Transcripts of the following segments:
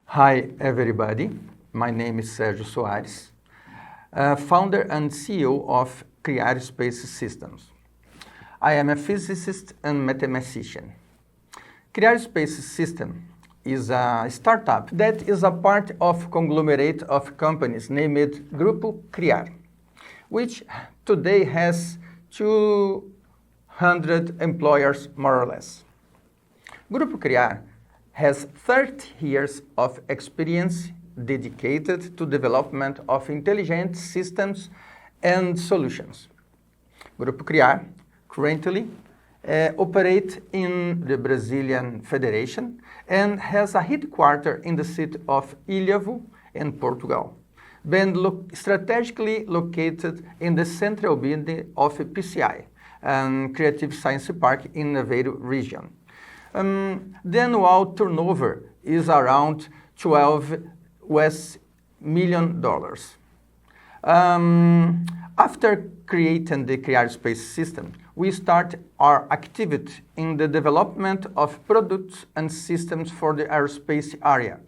Hi everybody, my name is Sérgio Soares, founder and CEO of Criar Space Systems. I am a physicist and mathematician. Criar Space System is a startup that is a part of a conglomerate of companies named Grupo Criar, which today has 200 employers more or less. Grupo Criar has 30 years of experience dedicated to development of intelligent systems and solutions. Grupo Criar currently operates in the Brazilian Federation and has a headquarters in the city of Ilhavo in Portugal, being strategically located in the central building of PCI and Creative Science Park in the Aveiro region. The annual turnover is around $12 million. After creating the Criar Space System, we start our activity in the development of products and systems for the aerospace area,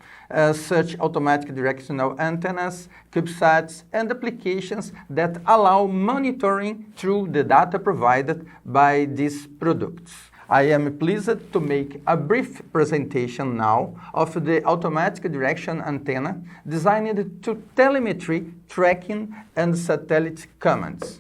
such automatic directional antennas, CubeSats, and applications that allow monitoring through the data provided by these products. I am pleased to make a brief presentation now of the automatic direction antenna designed to telemetry, tracking, and satellite commands.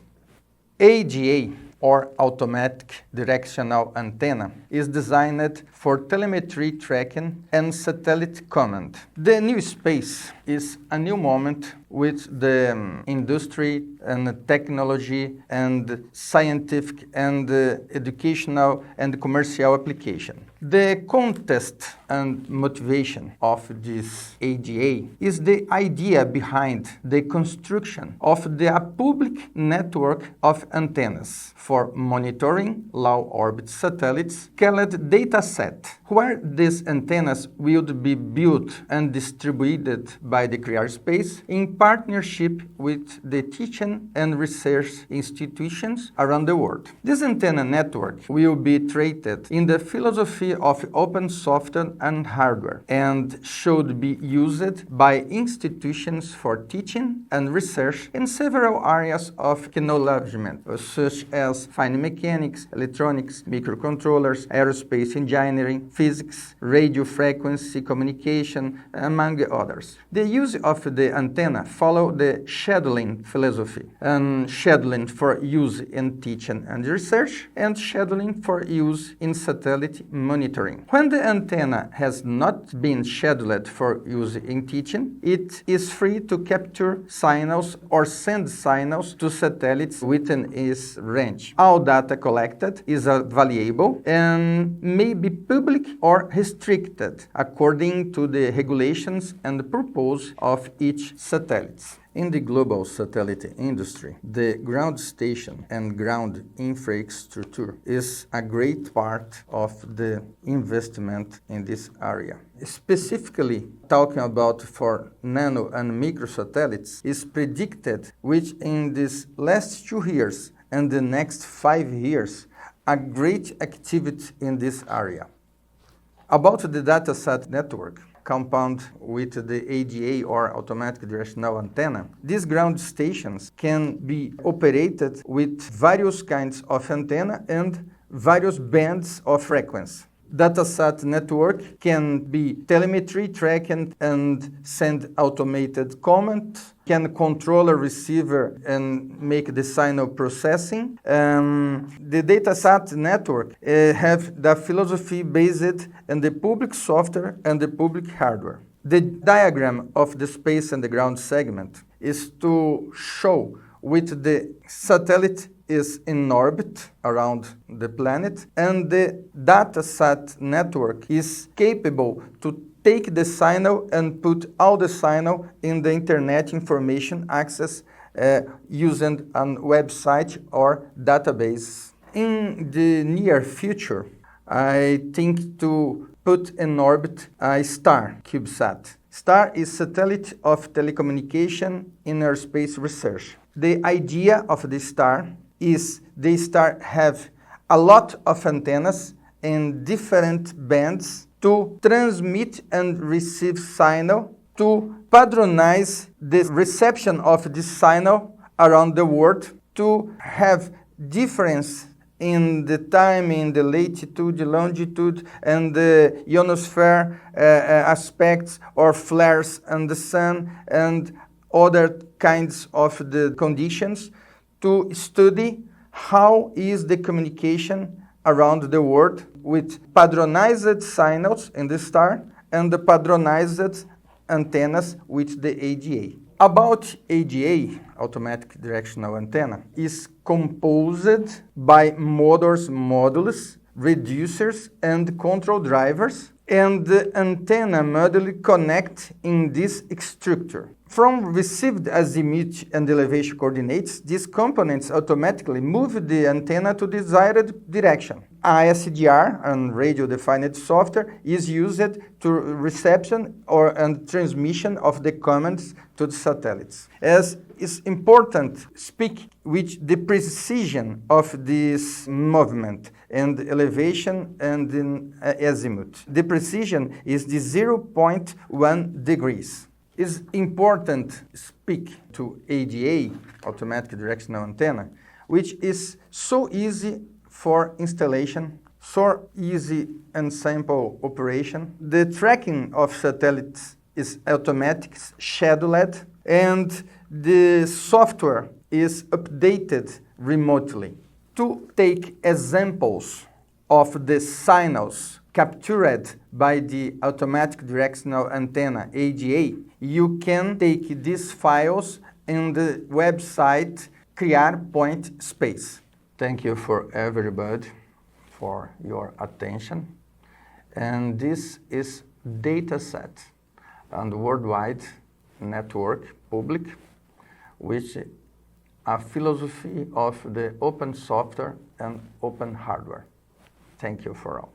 ADA, or automatic directional antenna, is designed for telemetry tracking and satellite command. The new space is a new moment with the industry and technology and scientific and educational and commercial application. The context and motivation of this ADA is the idea behind the construction of the public network of antennas for monitoring low orbit satellites called DATASAT, where these antennas will be built and distributed by the Criar Space in partnership with the teaching and research institutions around the world. This antenna network will be treated in the philosophy of open software and hardware and should be used by institutions for teaching and research in several areas of technology, such as fine mechanics, electronics, microcontrollers, aerospace engineering, physics, radio frequency communication, among others. The use of the antenna follows the scheduling philosophy, and scheduling for use in teaching and research, and scheduling for use in satellite monitoring. When the antenna has not been scheduled for use in teaching, it is free to capture signals or send signals to satellites within its range. All data collected is valuable and may be public or restricted according to the regulations and the purpose of each satellite. In the global satellite industry, the ground station and ground infrastructure is a great part of the investment in this area. Specifically, talking about for nano and micro satellites, is predicted which in these last 2 years and the next 5 years, a great activity in this area. About the DATASAT network, compound with the ADA or automatic directional antenna, these ground stations can be operated with various kinds of antenna and various bands of frequency. DATASAT network can be telemetry, tracking, and send automated command, can control a receiver and make the signal processing. The DATASAT network have the philosophy based on the public software and the public hardware. The diagram of the space and the ground segment is to show with the satellite is in orbit around the planet, and the DATASAT network is capable to take the signal and put all the signal in the internet information access using a website or database. In the near future, I think to put in orbit a star CubeSat. STAR is Satellite of Telecommunication in Aerospace Research. The idea of the star is the star have a lot of antennas in different bands to transmit and receive signal, to patronize the reception of this signal around the world, to have difference in the time, in the latitude, longitude, and the ionosphere aspects or flares and the sun and other kinds of the conditions, to study how is the communication around the world with patronized signals in the star and the patronized antennas with the ADA. About ADA, automatic directional antenna, is composed by motors, modules, reducers, and control drivers, and the antenna module connect in this structure. From received azimuth and elevation coordinates, these components automatically move the antenna to desired direction. ISDR, and radio-defined software, is used to reception and transmission of the commands to the satellites. As is important, speak with the precision of this movement and elevation and in azimuth. The precision is the 0.1 degrees. It's important speak to ADA, automatic directional antenna, which is so easy for installation, so easy and simple operation. The tracking of satellites is automatic, scheduled, and the software is updated remotely. To take examples of the signals captured by the automatic directional antenna ADA, you can take these files in the website criar point space. Thank you for everybody for your attention. And this is DATASAT, and worldwide network public, which a philosophy of the open software and open hardware. Thank you for all.